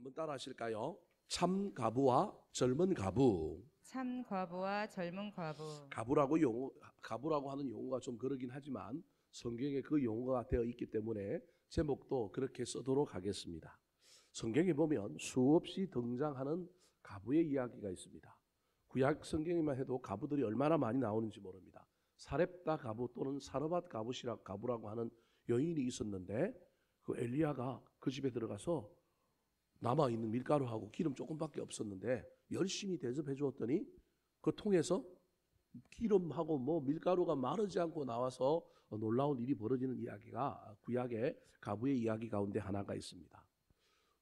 한번 따라 하실까요? 참 과부와 젊은 과부. 참 과부와 젊은 과부. 과부라고 하는 용어가 좀 그러긴 하지만 성경에 그 용어가 되어 있기 때문에 제목도 그렇게 쓰도록 하겠습니다. 성경에 보면 수없이 등장하는 과부의 이야기가 있습니다. 구약 성경에만 해도 과부들이 얼마나 많이 나오는지 모릅니다. 사렙다 과부 또는 사르밧 과부라고 하는 여인이 있었는데 그 엘리야가 그 집에 들어가서 남아있는 밀가루하고 기름 조금밖에 없었는데 열심히 대접해 주었더니 그 통에서 기름하고 밀가루가 마르지 않고 나와서 놀라운 일이 벌어지는 이야기가 구약의 과부의 이야기 가운데 하나가 있습니다.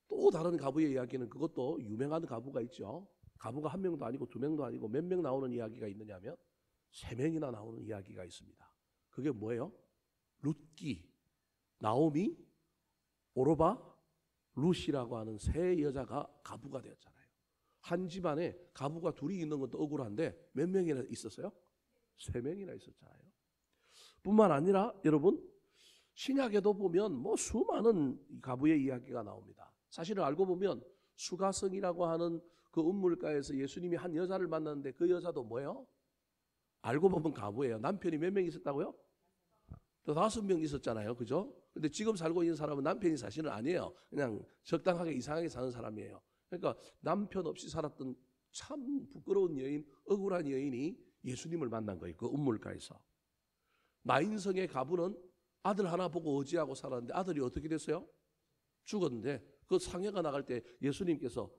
또 다른 과부의 이야기는 그것도 유명한 과부가 있죠. 과부가 한 명도 아니고 두 명도 아니고 몇 명 나오는 이야기가 있느냐면 세 명이나 나오는 이야기가 있습니다. 그게 뭐예요? 룻기, 나오미, 오르바, 룻이라고 하는 세 여자가 과부가 되었잖아요. 한 집안에 과부가 둘이 있는 것도 억울한데 몇 명이나 있었어요? 세 명이나 있었잖아요. 뿐만 아니라 여러분 신약에도 보면 수많은 과부의 이야기가 나옵니다. 사실은 알고 보면 수가성이라고 하는 그 운물가에서 예수님이 한 여자를 만났는데 그 여자도 뭐예요? 알고 보면 과부예요. 남편이 몇 명 있었다고요? 또 5명 있었잖아요. 그죠? 근데 지금 살고 있는 사람은 남편이 사실은 아니에요. 그냥 적당하게 이상하게 사는 사람이에요. 그러니까 남편 없이 살았던 참 부끄러운 여인, 억울한 여인이 예수님을 만난 거예요. 그 운물가에서. 나인성의 과부는 아들 하나 보고 의지하고 살았는데 아들이 어떻게 됐어요? 죽었는데 그 상여가 나갈 때 예수님께서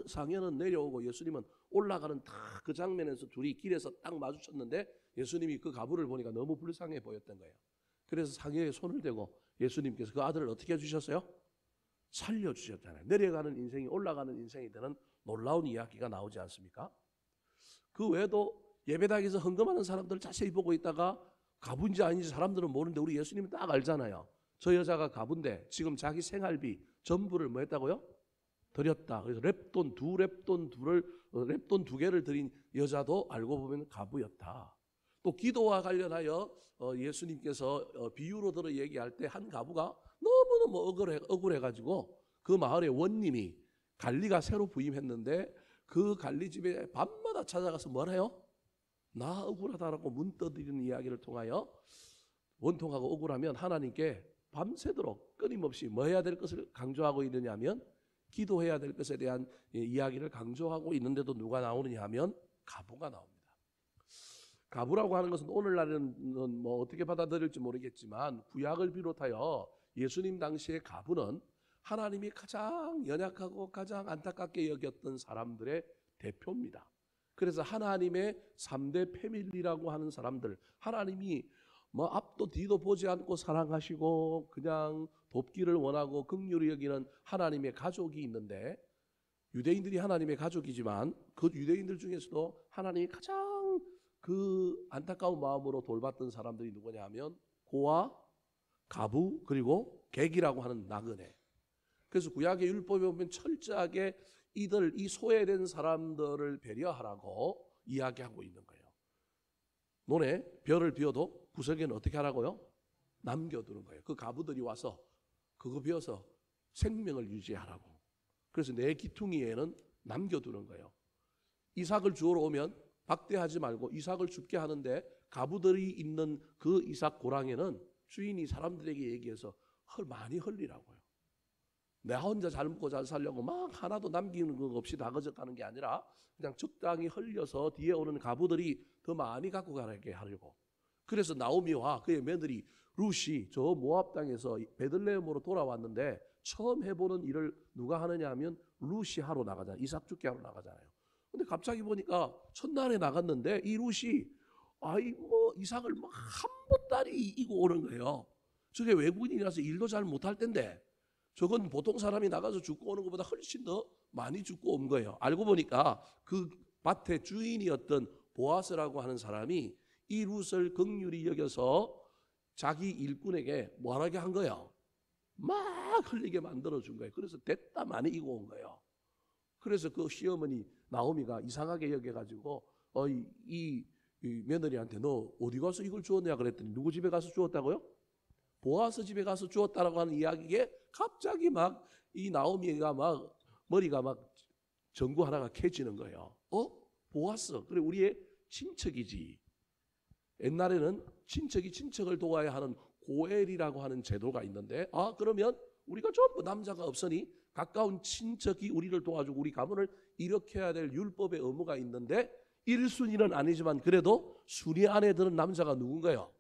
상여는 내려오고 예수님은 올라가는 딱 그 장면에서 둘이 길에서 딱 마주쳤는데 예수님이 그 과부를 보니까 너무 불쌍해 보였던 거예요. 그래서 상여에 손을 대고 예수님께서 그 아들을 어떻게 해주셨어요? 살려주셨잖아요. 내려가는 인생이 올라가는 인생이 되는 놀라운 이야기가 나오지 않습니까? 그 외에도 예배당에서 헌금하는 사람들을 자세히 보고 있다가 과부인지 아닌지 사람들은 모르는데 우리 예수님은 딱 알잖아요. 저 여자가 과부인데 지금 자기 생활비 전부를 뭐 했다고요? 드렸다. 그래서 랩돈 두 개를 드린 여자도 알고 보면 과부였다. 또 기도와 관련하여 예수님께서 비유로 들어 얘기할 때 한 과부가 너무너무 억울해가지고 그 마을의 원님이 관리가 새로 부임했는데 그 관리집에 밤마다 찾아가서 뭘 해요? 나 억울하다라고 문 떠드리는 이야기를 통하여 원통하고 억울하면 하나님께 밤새도록 끊임없이 뭐 해야 될 것을 강조하고 있느냐 하면 기도해야 될 것에 대한 이야기를 강조하고 있는데도 누가 나오느냐 하면 과부가 나옵니다. 과부라고 하는 것은 오늘날은 어떻게 받아들일지 모르겠지만 구약을 비롯하여 예수님 당시의 과부는 하나님이 가장 연약하고 가장 안타깝게 여겼던 사람들의 대표입니다. 그래서 하나님의 3대 패밀리라고 하는 사람들, 하나님이 앞도 뒤도 보지 않고 사랑하시고 그냥 돕기를 원하고 긍휼히 여기는 하나님의 가족이 있는데 유대인들이 하나님의 가족이지만 그 유대인들 중에서도 하나님이 가장 그 안타까운 마음으로 돌봤던 사람들이 누구냐 하면 고아, 과부 그리고 객이라고 하는 나그네. 그래서 구약의 율법에 보면 철저하게 이 소외된 사람들을 배려하라고 이야기하고 있는 거예요. 논에 벼를 비워도 구석에는 어떻게 하라고요? 남겨두는 거예요. 그 과부들이 와서 그거 비워서 생명을 유지하라고. 그래서 내 기퉁이에는 남겨두는 거예요. 이삭을 주우러 오면 박대하지 말고 이삭을 줍게 하는데 과부들이 있는 그 이삭 고랑에는 주인이 사람들에게 얘기해서 많이 흘리라고요. 내가 혼자 잘 먹고 잘 살려고 막 하나도 남기는 거 없이 다 거적하는 게 아니라 그냥 적당히 흘려서 뒤에 오는 과부들이 더 많이 갖고 가게 하려고. 그래서 나오미와 그의 며느리 룻이 저 모압 땅에서 베들레헴으로 돌아왔는데 처음 해보는 일을 누가 하느냐 하면 룻이 하러 나가잖아요. 이삭 죽게 하러 나가잖아요. 근데 갑자기 보니까 첫날에 나갔는데 이 룻이 이삭을 한 보따리 이고 오는 거예요. 저게 외국인이라서 일도 잘 못할 텐데 저건 보통 사람이 나가서 죽고 오는 것보다 훨씬 더 많이 죽고 온 거예요. 알고 보니까 그 밭의 주인이었던 보아스라고 하는 사람이 이 룻을 긍휼히 여겨서 자기 일꾼에게 뭐하게 한 거예요? 막 흘리게 만들어준 거예요. 그래서 됐다 많이 이고 온 거예요. 그래서 그 시어머니 나오미가 이상하게 여겨가지고 이 며느리한테 너 어디 가서 이걸 주었냐 그랬더니 누구 집에 가서 주었다고요? 보아스 집에 가서 주었다라고 하는 이야기에 갑자기 이 나오미가 머리가 막 전구 하나가 캐지는 거예요. 보았어. 그래 우리의 친척이지. 옛날에는 친척이 친척을 도와야 하는 고엘이라고 하는 제도가 있는데 그러면 우리가 전부 남자가 없으니 가까운 친척이 우리를 도와주고 우리 가문을 일으켜야 될 율법의 의무가 있는데 1순위는 아니지만 그래도 순위 안에 드는 남자가 누군가요?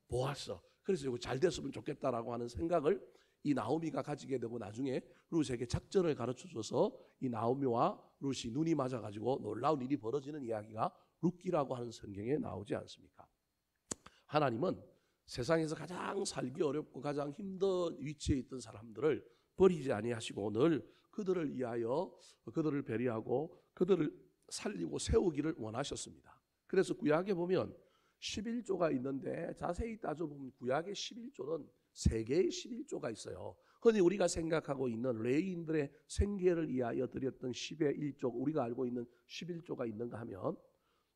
보았어. 그래서 이거 잘 됐으면 좋겠다라고 하는 생각을 이 나오미가 가지게 되고 나중에 룻에게 작전을 가르쳐줘서 이 나오미와 룻이 눈이 맞아가지고 놀라운 일이 벌어지는 이야기가 룻기라고 하는 성경에 나오지 않습니까? 하나님은 세상에서 가장 살기 어렵고 가장 힘든 위치에 있던 사람들을 버리지 아니하시고 늘 그들을 위하여 그들을 배려하고 그들을 살리고 세우기를 원하셨습니다. 그래서 구약에 보면 11조가 있는데 자세히 따져보면 구약의 11조는 3개의 11조가 있어요. 흔히 우리가 생각하고 있는 레위인들의 생계를 위하여 드렸던 10의 1조, 우리가 알고 있는 11조가 있는가 하면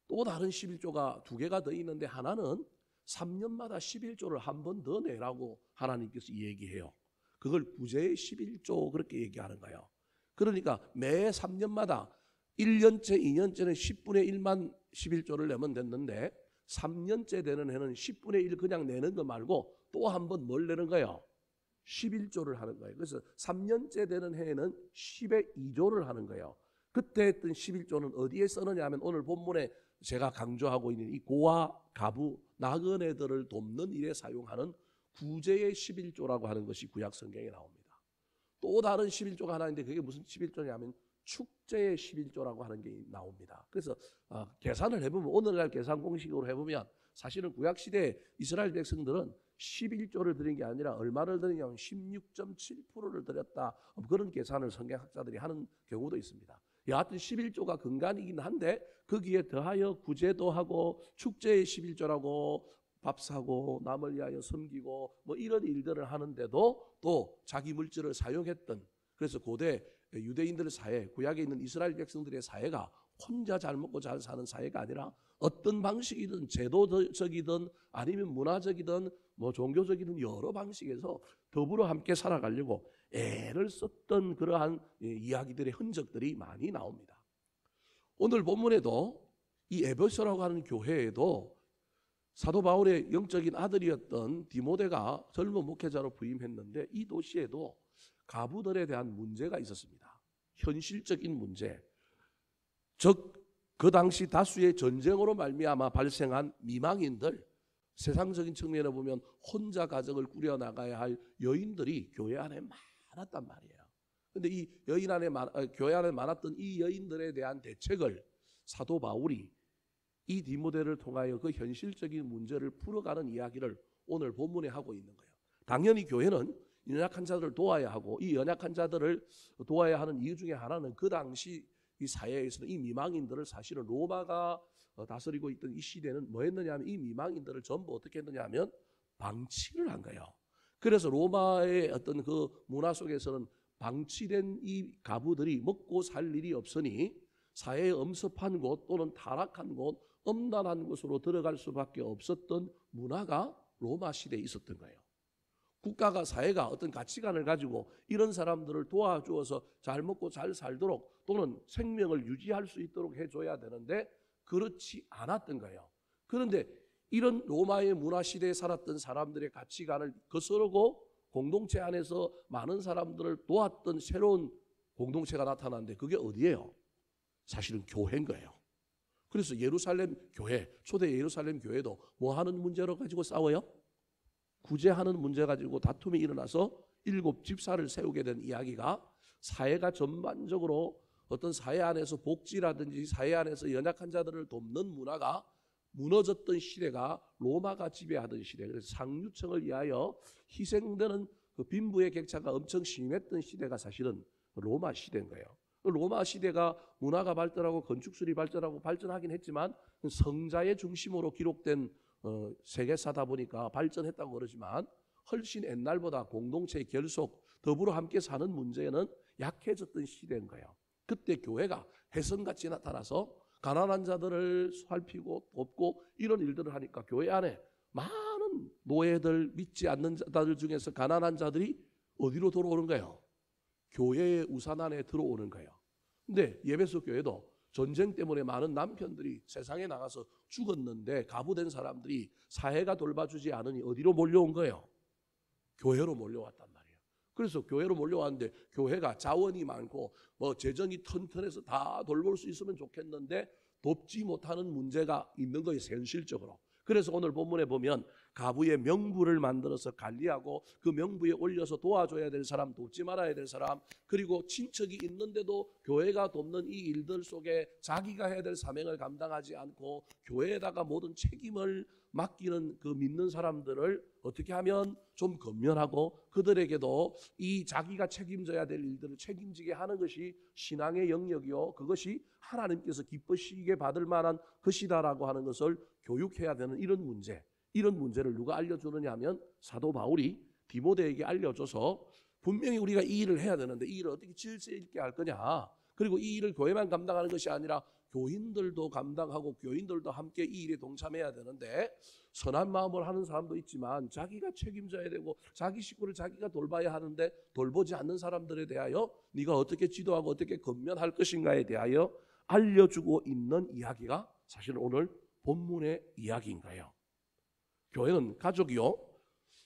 또 다른 11조가 2개가 더 있는데 하나는 3년마다 11조를 한 번 더 내라고 하나님께서 얘기해요. 그걸 구제의 11조 그렇게 얘기하는 거예요. 그러니까 매 3년마다 1년째, 2년째는 10분의 1만 11조를 내면 됐는데 3년째 되는 해는 10분의 1 그냥 내는 거 말고 또 한 번 뭘 내는 거예요? 11조를 하는 거예요. 그래서 3년째 되는 해에는 10의 2조를 하는 거예요. 그때 했던 11조는 어디에 쓰느냐 하면 오늘 본문에 제가 강조하고 있는 이 고아, 가부, 나그네들을 돕는 일에 사용하는 구제의 11조라고 하는 것이 구약 성경에 나옵니다. 또 다른 11조가 하나 있는데 그게 무슨 11조냐면 축제의 11조라고 하는 게 나옵니다. 그래서 계산을 해보면 오늘날 계산 공식으로 해보면 사실은 구약시대 이스라엘 백성들은 11조를 드린 게 아니라 얼마를 드리냐면 16.7%를 드렸다. 그런 계산을 성경학자들이 하는 경우도 있습니다. 여하튼 11조가 근간이긴 한데 거기에 더하여 구제도 하고 축제의 11조라고 밥 사고 남을 위하여 섬기고 뭐 이런 일들을 하는데도 또 자기 물질을 사용했던, 그래서 고대 유대인들의 사회, 구약에 있는 이스라엘 백성들의 사회가 혼자 잘 먹고 잘 사는 사회가 아니라 어떤 방식이든 제도적이든 아니면 문화적이든 뭐 종교적이든 여러 방식에서 더불어 함께 살아가려고 애를 썼던 그러한 이야기들의 흔적들이 많이 나옵니다. 오늘 본문에도 이 에베소라고 하는 교회에도 사도 바울의 영적인 아들이었던 디모데가 젊은 목회자로 부임했는데 이 도시에도 가부들에 대한 문제가 있었습니다. 현실적인 문제, 즉 그 당시 다수의 전쟁으로 말미암아 발생한 미망인들, 세상적인 측면에 보면 혼자 가정을 꾸려나가야 할 여인들이 교회 안에 많았단 말이에요. 그런데 이 교회 안에 많았던 이 여인들에 대한 대책을 사도 바울이 이 디모데를 통하여 그 현실적인 문제를 풀어가는 이야기를 오늘 본문에 하고 있는 거예요. 당연히 교회는 연약한 자들을 도와야 하고 이 연약한 자들을 도와야 하는 이유 중에 하나는 그 당시 이 사회에서는 이 미망인들을 사실은 로마가 다스리고 있던 이 시대는 뭐 했느냐 하면 이 미망인들을 전부 어떻게 했느냐 하면 방치를 한 거예요. 그래서 로마의 어떤 그 문화 속에서는 방치된 이 가부들이 먹고 살 일이 없으니 사회의 엄습한 곳 또는 타락한 곳, 엄난한 곳으로 들어갈 수밖에 없었던 문화가 로마 시대에 있었던 거예요. 국가가, 사회가 어떤 가치관을 가지고 이런 사람들을 도와주어서 잘 먹고 잘 살도록 또는 생명을 유지할 수 있도록 해줘야 되는데 그렇지 않았던 거예요. 그런데 이런 로마의 문화 시대에 살았던 사람들의 가치관을 거스르고 공동체 안에서 많은 사람들을 도왔던 새로운 공동체가 나타났는데 그게 어디예요? 사실은 교회인 거예요. 그래서 예루살렘 교회, 초대 예루살렘 교회도 뭐 하는 문제로 가지고 싸워요? 구제하는 문제 가지고 다툼이 일어나서 7 집사를 세우게 된 이야기가 사회가 전반적으로 어떤 사회 안에서 복지라든지 사회 안에서 연약한 자들을 돕는 문화가 무너졌던 시대가 로마가 지배하던 시대, 그래서 상류층을 위하여 희생되는 그 빈부의 격차가 엄청 심했던 시대가 사실은 로마 시대인 거예요. 로마 시대가 문화가 발달하고 건축술이 발전하고 발전하긴 했지만 성자의 중심으로 기록된 세계사다 보니까 발전했다고 그러지만 훨씬 옛날보다 공동체의 결속, 더불어 함께 사는 문제는 약해졌던 시대인 거예요. 그때 교회가 혜성같이 나타나서 가난한 자들을 살피고 돕고 이런 일들을 하니까 교회 안에 많은 노예들, 믿지 않는 자들 중에서 가난한 자들이 어디로 돌아오는 거예요? 교회의 우산 안에 들어오는 거예요. 근데 예배소 교회도 전쟁 때문에 많은 남편들이 세상에 나가서 죽었는데 가부된 사람들이 사회가 돌봐주지 않으니 어디로 몰려온 거예요? 교회로 몰려왔단 말이에요. 그래서 교회로 몰려왔는데 교회가 자원이 많고 뭐 재정이 튼튼해서 다 돌볼 수 있으면 좋겠는데 돕지 못하는 문제가 있는 거예요, 현실적으로. 그래서 오늘 본문에 보면 가부의 명부를 만들어서 관리하고 그 명부에 올려서 도와줘야 될 사람, 돕지 말아야 될 사람, 그리고 친척이 있는데도 교회가 돕는 이 일들 속에 자기가 해야 될 사명을 감당하지 않고 교회에다가 모든 책임을 맡기는 그 믿는 사람들을 어떻게 하면 좀 건면하고 그들에게도 이 자기가 책임져야 될 일들을 책임지게 하는 것이 신앙의 영역이요, 그것이 하나님께서 기쁘시게 받을 만한 것이다라고 하는 것을 교육해야 되는 이런 문제를 누가 알려주느냐 하면 사도 바울이 디모데에게 알려줘서 분명히 우리가 이 일을 해야 되는데 이 일을 어떻게 질서 있게 할 거냐, 그리고 이 일을 교회만 감당하는 것이 아니라 교인들도 감당하고 교인들도 함께 이 일에 동참해야 되는데 선한 마음을 하는 사람도 있지만 자기가 책임져야 되고 자기 식구를 자기가 돌봐야 하는데 돌보지 않는 사람들에 대하여 네가 어떻게 지도하고 어떻게 건면할 것인가에 대하여 알려주고 있는 이야기가 사실 오늘 본문의 이야기인 거예요. 교회는 가족이요,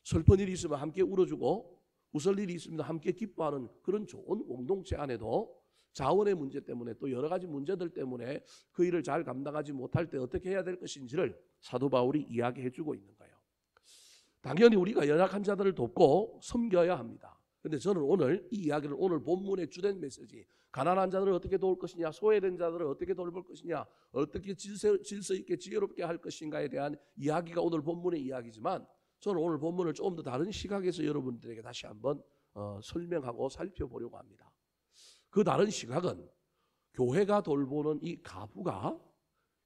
슬픈 일이 있으면 함께 울어주고 웃을 일이 있으면 함께 기뻐하는 그런 좋은 공동체 안에도 자원의 문제 때문에 또 여러 가지 문제들 때문에 그 일을 잘 감당하지 못할 때 어떻게 해야 될 것인지를 사도 바울이 이야기해 주고 있는 거예요. 당연히 우리가 연약한 자들을 돕고 섬겨야 합니다. 그런데 저는 오늘 이 이야기를 오늘 본문의 주된 메시지, 가난한 자들을 어떻게 도울 것이냐, 소외된 자들을 어떻게 돌볼 것이냐, 어떻게 질서 있게 지혜롭게 할 것인가에 대한 이야기가 오늘 본문의 이야기지만 저는 오늘 본문을 조금 더 다른 시각에서 여러분들에게 다시 한번 설명하고 살펴보려고 합니다. 그 다른 시각은 교회가 돌보는 이 가부가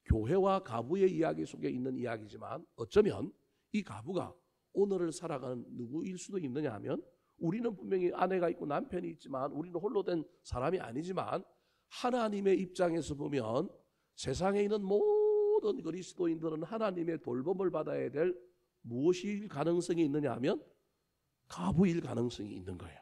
교회와 가부의 이야기 속에 있는 이야기지만 어쩌면 이 가부가 오늘을 살아가는 누구일 수도 있느냐 하면 우리는 분명히 아내가 있고 남편이 있지만 우리는 홀로 된 사람이 아니지만 하나님의 입장에서 보면 세상에 있는 모든 그리스도인들은 하나님의 돌봄을 받아야 될 무엇일 가능성이 있느냐 하면 가부일 가능성이 있는 거예요.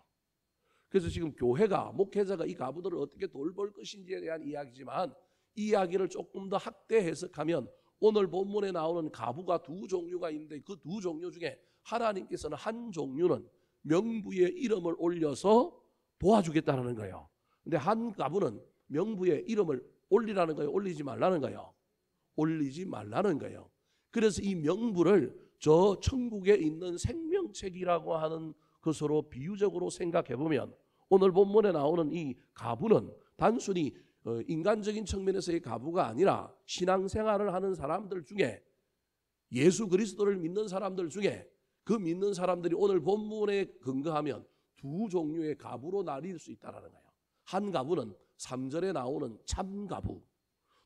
그래서 지금 교회가, 목회자가 이 가부들을 어떻게 돌볼 것인지에 대한 이야기지만 이 이야기를 조금 더 확대 해석하면 오늘 본문에 나오는 가부가 두 종류가 있는데 그 두 종류 중에 하나님께서는 한 종류는 명부에 이름을 올려서 도와주겠다는 거예요. 근데 한 가부는 명부에 이름을 올리라는 거예요, 올리지 말라는 거예요? 올리지 말라는 거예요. 그래서 이 명부를 저 천국에 있는 생명책이라고 하는 것으로 비유적으로 생각해 보면 오늘 본문에 나오는 이 가부는 단순히 인간적인 측면에서의 가부가 아니라 신앙생활을 하는 사람들 중에 예수 그리스도를 믿는 사람들 중에 그 믿는 사람들이 오늘 본문에 근거하면 두 종류의 가부로 나뉠 수 있다는 거예요. 한 가부는 3절에 나오는 참가부,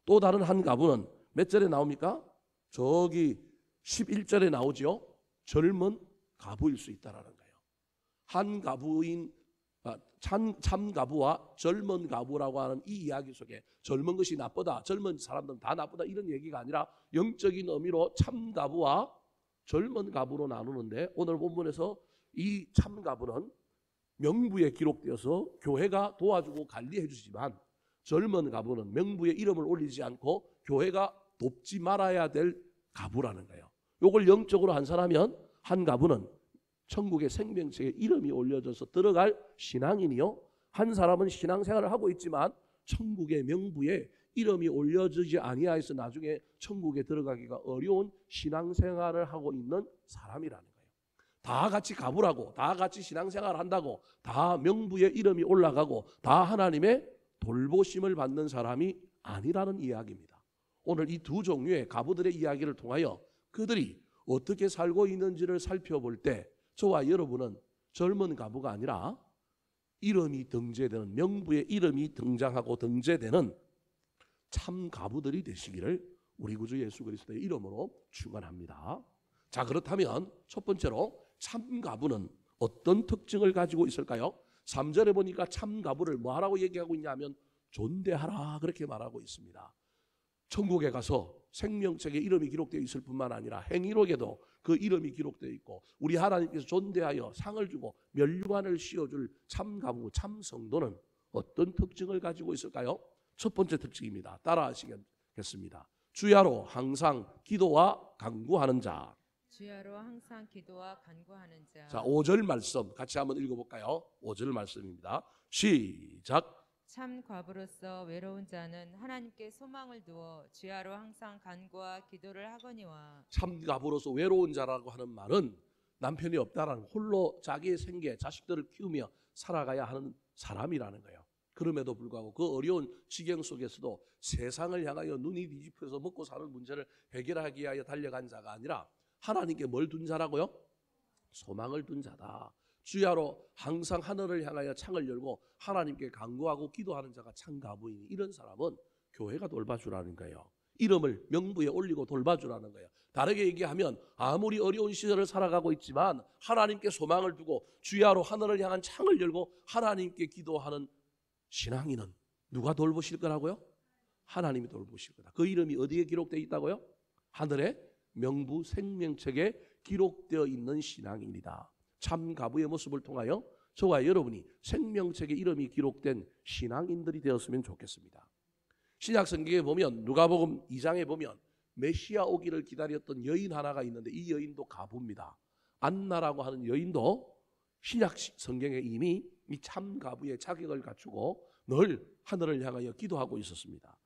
또 다른 한 가부는 몇 절에 나옵니까? 저기 11절에 나오죠. 젊은 가부일 수 있다는 거예요. 한 가부인 참가부와 젊은 가부라고 하는 이 이야기 속에 젊은 것이 나쁘다, 젊은 사람들은 다 나쁘다 이런 얘기가 아니라 영적인 의미로 참가부와 젊은 가부로 나누는데 오늘 본문에서 이 참가부는 명부에 기록되어서 교회가 도와주고 관리해 주지만 젊은 가부는 명부에 이름을 올리지 않고 교회가 돕지 말아야 될 가부라는 거예요. 이걸 영적으로 환산하면 한 가부는 천국의 생명책에 이름이 올려져서 들어갈 신앙인이요, 한 사람은 신앙생활을 하고 있지만 천국의 명부에 이름이 올려지지 아니하여서 나중에 천국에 들어가기가 어려운 신앙생활을 하고 있는 사람이라는 거예요. 다 같이 가부라고, 다 같이 신앙생활을 한다고, 다 명부에 이름이 올라가고 다 하나님의 돌보심을 받는 사람이 아니라는 이야기입니다. 오늘 이 두 종류의 가부들의 이야기를 통하여 그들이 어떻게 살고 있는지를 살펴볼 때 저와 여러분은 젊은 가부가 아니라 이름이 등재되는, 명부에 이름이 등장하고 등재되는 참 가부들이 되시기를 우리 구주 예수 그리스도의 이름으로 축원합니다. 자, 그렇다면 첫 번째로 참 가부는 어떤 특징을 가지고 있을까요? 3절에 보니까 참 가부를 뭐하라고 얘기하고 있냐면 존대하라 그렇게 말하고 있습니다. 천국에 가서 생명책에 이름이 기록되어 있을 뿐만 아니라 행위록에도 그 이름이 기록되어 있고 우리 하나님께서 존대하여 상을 주고 멸류관을 씌워줄 참 가부, 참 성도는 어떤 특징을 가지고 있을까요? 첫 번째 특징입니다. 따라하시겠습니다. 주야로 항상 기도와 간구하는 자. 주야로 항상 기도와 간구하는 자. 자, 5절 말씀 같이 한번 읽어볼까요? 5절 말씀입니다. 시작. 참 과부로서 외로운 자는 하나님께 소망을 두어 주야로 항상 간구와 기도를 하거니와. 참 가부로서 외로운 자라고 하는 말은 남편이 없다라는 홀로 자기의 생계, 자식들을 키우며 살아가야 하는 사람이라는 거예요. 그럼에도 불구하고 그 어려운 지경 속에서도 세상을 향하여 눈이 뒤집혀서 먹고 사는 문제를 해결하기 위하여 달려간 자가 아니라 하나님께 뭘 둔 자라고요? 소망을 둔 자다. 주야로 항상 하늘을 향하여 창을 열고 하나님께 간구하고 기도하는 자가 참 가부이니 이런 사람은 교회가 돌봐주라는 거예요. 이름을 명부에 올리고 돌봐주라는 거예요. 다르게 얘기하면 아무리 어려운 시절을 살아가고 있지만 하나님께 소망을 두고 주야로 하늘을 향한 창을 열고 하나님께 기도하는 신앙인은 누가 돌보실 거라고요? 하나님이 돌보실 거다. 그 이름이 어디에 기록되어 있다고요? 하늘의 명부 생명책에 기록되어 있는 신앙인이다. 참 가부의 모습을 통하여 저와 여러분이 생명책에 이름이 기록된 신앙인들이 되었으면 좋겠습니다. 신약 성경에 보면 누가복음 2장에 보면 메시아 오기를 기다렸던 여인 하나가 있는데 이 여인도 가부입니다. 안나라고 하는 여인도 신약 성경에 이미 이 참 가부의 자격을 갖추고 늘 하늘을 향하여 기도하고 있었습니다.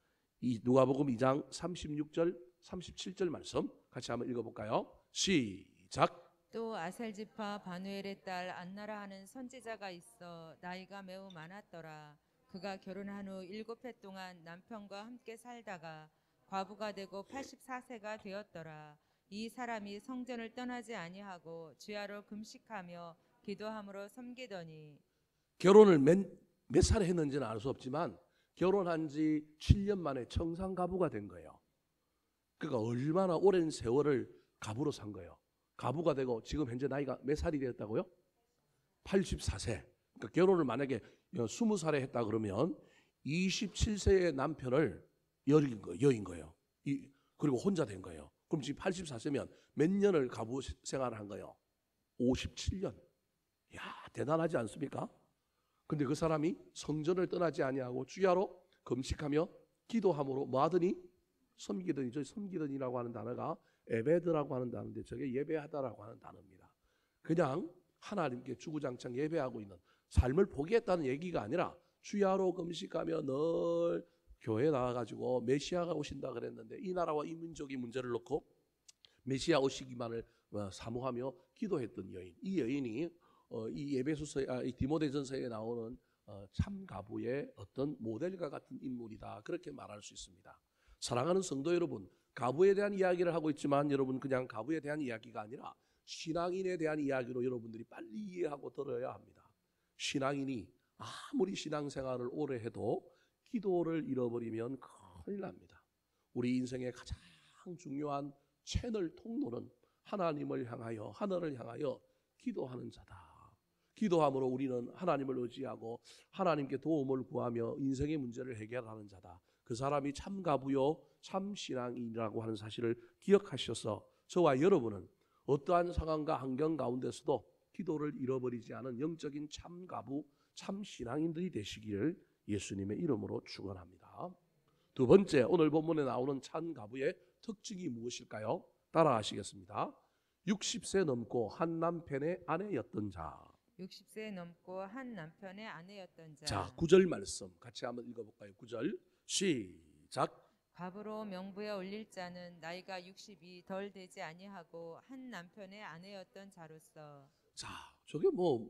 이 누가복음 2장 36절 37절 말씀 같이 한번 읽어볼까요? 시작. 또 아셀지파 바누엘의 딸 안나라 하는 선지자가 있어 나이가 매우 많았더라. 그가 결혼한 후 7해 동안 남편과 함께 살다가 과부가 되고 84세가 되었더라. 이 사람이 성전을 떠나지 아니하고 주야로 금식하며 기도함으로 섬기더니. 결혼을 몇 살에 했는지는 알 수 없지만 결혼한 지 7년 만에 청산가부가 된 거예요. 그러니까 얼마나 오랜 세월을 가부로 산 거예요. 가부가 되고 지금 현재 나이가 몇 살이 되었다고요? 84세. 그러니까 결혼을 만약에 20살에 했다 그러면 27세의 남편을 여인 거예요. 그리고 혼자 된 거예요. 그럼 지금 84세면 몇 년을 가부 생활을 한 거예요? 57년. 야, 대단하지 않습니까? 근데 그 사람이 성전을 떠나지 아니하고 주야로 금식하며 기도함으로 뭐 하더니? 섬기더니. 저 섬기더니라고 하는 단어가 에베드라고 하는 단어인데 저게 예배하다라고 하는 단어입니다. 그냥 하나님께 주구장창 예배하고 있는 삶을 포기했다는 얘기가 아니라 주야로 금식하며 늘 교회에 나와가지고 메시아가 오신다 그랬는데 이 나라와 이 민족이 문제를 놓고 메시아 오시기만을 사모하며 기도했던 여인. 이 여인이 이 에베소서, 이 디모데전서에 나오는 참 가부의 어떤 모델과 같은 인물이다. 그렇게 말할 수 있습니다. 사랑하는 성도 여러분, 가부에 대한 이야기를 하고 있지만 여러분 그냥 가부에 대한 이야기가 아니라 신앙인에 대한 이야기로 여러분들이 빨리 이해하고 들어야 합니다. 신앙인이 아무리 신앙생활을 오래 해도 기도를 잃어버리면 큰일 납니다. 우리 인생의 가장 중요한 채널 통로는 하나님을 향하여 하늘을 향하여 기도하는 자다. 기도함으로 우리는 하나님을 의지하고 하나님께 도움을 구하며 인생의 문제를 해결하는 자다. 그 사람이 참 가부요 참 신앙인이라고 하는 사실을 기억하셔서 저와 여러분은 어떠한 상황과 환경 가운데서도 기도를 잃어버리지 않은 영적인 참 가부 참 신앙인들이 되시기를 예수님의 이름으로 축원합니다. 두 번째, 오늘 본문에 나오는 참 가부의 특징이 무엇일까요? 따라하시겠습니다. 60세 넘고 한 남편의 아내였던 자. 60세 넘고 한 남편의 아내였던 자. 자, 9절 말씀 같이 한번 읽어볼까요? 9절 시작. 과부로 명부에 올릴 자는 나이가 60이 덜 되지 아니하고 한 남편의 아내였던 자로서. 자, 저게 뭐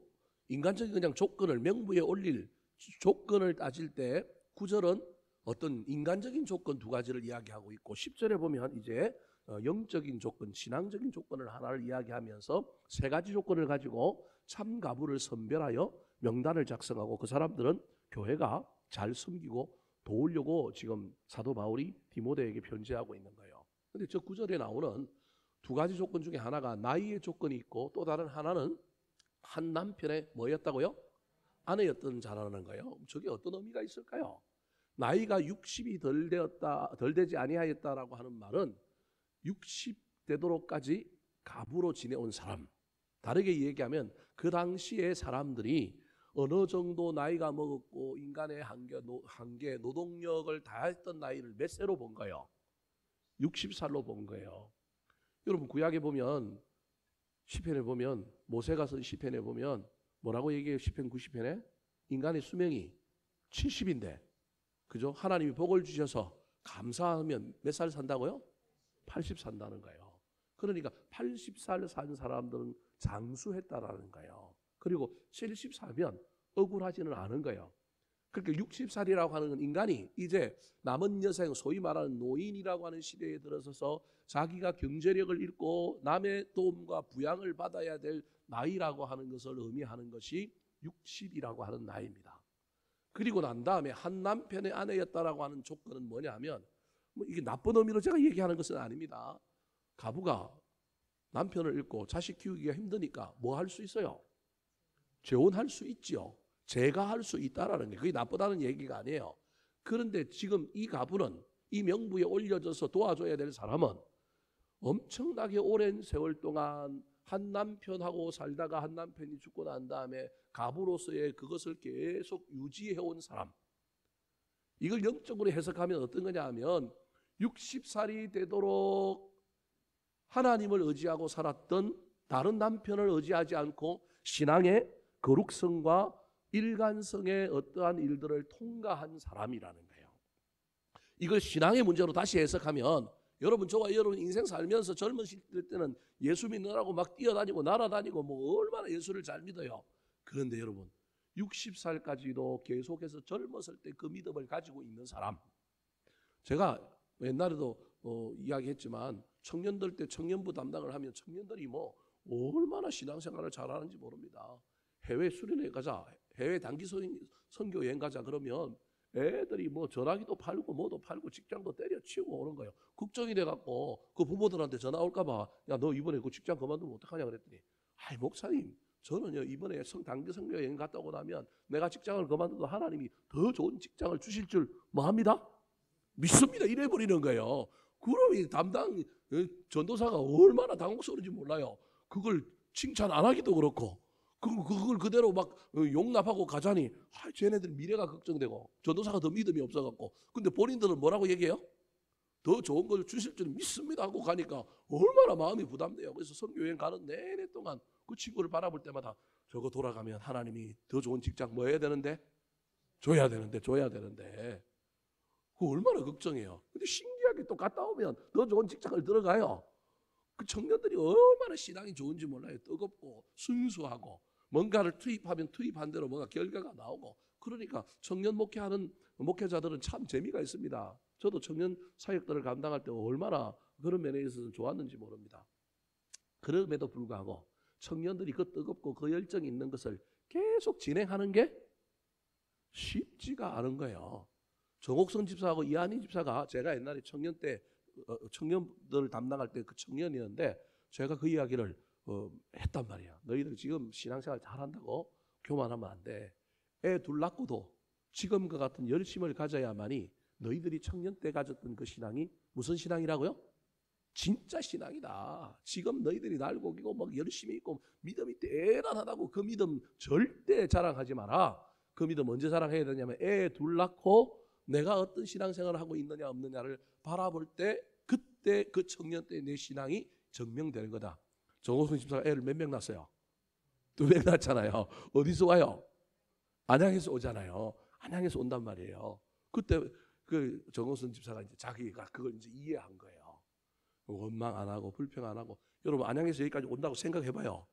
인간적인 그냥 조건을 명부에 올릴 조건을 따질 때 9절은 어떤 인간적인 조건 두 가지를 이야기하고 있고 10절에 보면 이제 영적인 조건, 신앙적인 조건을 하나를 이야기하면서 세 가지 조건을 가지고 참 가부를 선별하여 명단을 작성하고 그 사람들은 교회가 잘 섬기고 도우려고 지금 사도 바울이 디모데에게 편지하고 있는 거예요. 그런데 저 9절에 나오는 두 가지 조건 중에 하나가 나이의 조건이 있고 또 다른 하나는 한 남편의 뭐였다고요? 아내였던 자라는 거예요. 저게 어떤 의미가 있을까요? 나이가 60이 덜 되지 아니하였다라고 하는 말은 60 되도록까지 가부로 지내온 사람. 다르게 얘기하면 그 당시의 사람들이 어느 정도 나이가 먹었고 인간의 한계 노동력을 다했던 나이를 몇 세로 본 거예요? 60살로 본 거예요. 여러분 구약에 보면 시편에 보면 모세가 쓴 시편에 보면 뭐라고 얘기해요? 시편 90편에 인간의 수명이 70인데 그죠? 하나님이 복을 주셔서 감사하면 몇 살 산다고요? 80 산다는 거예요. 그러니까 80살 산 사람들은 장수했다라는 거예요. 그리고 74면 억울하지는 않은 거예요. 그러니까 60살이라고 하는 건 인간이 이제 남은 여생 소위 말하는 노인이라고 하는 시대에 들어서서 자기가 경제력을 잃고 남의 도움과 부양을 받아야 될 나이라고 하는 것을 의미하는 것이 60이라고 하는 나이입니다. 그리고 난 다음에 한 남편의 아내였다라고 하는 조건은 뭐냐면 뭐 이게 나쁜 의미로 제가 얘기하는 것은 아닙니다. 가부가 남편을 잃고 자식 키우기가 힘드니까 뭐 할 수 있어요? 재혼할 수 있지요. 제가할 수 있다라는 게 그게 나쁘다는 얘기가 아니에요. 그런데 지금 이 가부는 이 명부에 올려져서 도와줘야 될 사람은 엄청나게 오랜 세월 동안 한 남편하고 살다가 한 남편이 죽고 난 다음에 가부로서의 그것을 계속 유지해온 사람. 이걸 영적으로 해석하면 어떤 거냐 하면 60살이 되도록 하나님을 의지하고 살았던 다른 남편을 의지하지 않고 신앙의 거룩성과 일관성의 어떠한 일들을 통과한 사람이라는 거예요. 이걸 신앙의 문제로 다시 해석하면 여러분 저와 여러분 인생 살면서 젊으실 때는 예수 믿느라고 막 뛰어다니고 날아다니고 뭐 얼마나 예수를 잘 믿어요. 그런데 여러분 60살까지도 계속해서 젊었을 때 그 믿음을 가지고 있는 사람. 제가 옛날에도 이야기했지만 청년들 때 청년부 담당을 하면 청년들이 뭐 얼마나 신앙생활을 잘하는지 모릅니다. 해외 수련회 가자, 해외 단기 선교 여행 가자 그러면 애들이 뭐 전화기도 팔고 뭐도 팔고 직장도 때려치우고 오는 거예요. 걱정이 돼갖고 그 부모들한테 전화 올까봐 야 너 이번에 그 직장 그만두면 어떡하냐 그랬더니 아이 목사님 저는요 이번에 단기 선교 여행 갔다 오고 나면 내가 직장을 그만둬도 하나님이 더 좋은 직장을 주실 줄 뭐 합니다? 믿습니다. 이래버리는 거예요. 그럼 이 담당 전도사가 얼마나 당혹스러운지 몰라요. 그걸 칭찬 안 하기도 그렇고 그걸 그대로 막 용납하고 가자니 쟤네들 미래가 걱정되고 전도사가 더 믿음이 없어갖고 근데 본인들은 뭐라고 얘기해요? 더 좋은 걸 주실 줄 믿습니다 하고 가니까 얼마나 마음이 부담돼요. 그래서 선교여행 가는 내내 동안 그 친구를 바라볼 때마다 저거 돌아가면 하나님이 더 좋은 직장 뭐 해야 되는데? 줘야 되는데 그 얼마나 걱정해요. 근데 신기하게 또 갔다 오면 더 좋은 직장을 들어가요. 그 청년들이 얼마나 신앙이 좋은지 몰라요. 뜨겁고 순수하고 뭔가를 투입하면 투입한 대로 뭔가 결과가 나오고 그러니까 청년 목회하는 목회자들은 참 재미가 있습니다. 저도 청년 사역들을 감당할 때 얼마나 그런 면에 있어서 좋았는지 모릅니다. 그럼에도 불구하고 청년들이 그 뜨겁고 그 열정이 있는 것을 계속 진행하는 게 쉽지가 않은 거예요. 정옥선 집사하고 이한희 집사가 제가 옛날에 청년 때 청년들을 담당할 때 그 청년이었는데 제가 그 이야기를 했단 말이야. 너희들 지금 신앙생활 잘한다고 교만하면 안 돼. 애 둘 낳고도 지금과 같은 열심을 가져야만이 너희들이 청년 때 가졌던 그 신앙이 무슨 신앙이라고요? 진짜 신앙이다. 지금 너희들이 날고기고 막 열심히 있고 믿음이 대단하다고 그 믿음 절대 자랑하지 마라. 그 믿음 언제 자랑해야 되냐면 애 둘 낳고 내가 어떤 신앙생활을 하고 있느냐 없느냐를 바라볼 때 그때 그 청년 때 내 신앙이 증명되는 거다. 정호승 집사가 애를 몇 명 낳았어요? 2명 낳았잖아요. 어디서 와요? 안양에서 오잖아요. 안양에서 온단 말이에요. 그때 그 정호승 집사가 이제 자기가 그걸 이제 이해한 거예요. 원망 안 하고 불평 안 하고 여러분 안양에서 여기까지 온다고 생각해봐요.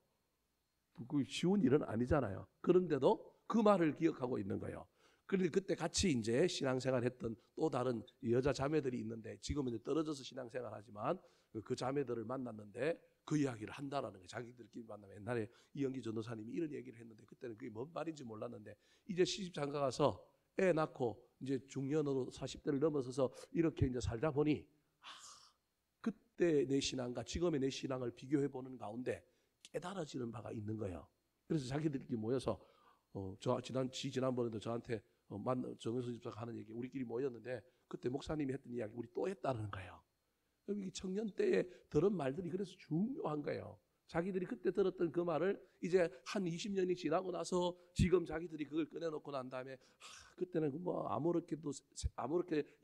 그 쉬운 일은 아니잖아요. 그런데도 그 말을 기억하고 있는 거예요. 그런데 그때 같이 이제 신앙생활 했던 또 다른 여자 자매들이 있는데 지금은 이제 떨어져서 신앙생활 하지만 그 자매들을 만났는데 그 이야기를 한다라는 거예요. 자기들끼리 만나면 옛날에 이영기 전도사님이 이런 얘기를 했는데 그때는 그게 뭔 말인지 몰랐는데 이제 시집 장가 가서 애 낳고 이제 중년으로 40대를 넘어서서 이렇게 이제 살다 보니 그때 내 신앙과 지금의 내 신앙을 비교해 보는 가운데 깨달아지는 바가 있는 거예요. 그래서 자기들끼리 모여서 지난번에도 저한테 정은선 집사가 하는 얘기 우리끼리 모였는데 그때 목사님이 했던 이야기 우리 또 했다는 거예요. 여기 청년 때에 들은 말들이 그래서 중요한 거예요. 자기들이 그때 들었던 그 말을 이제 한 20년이 지나고 나서 지금 자기들이 그걸 꺼내놓고 난 다음에 그때는 뭐 아무렇게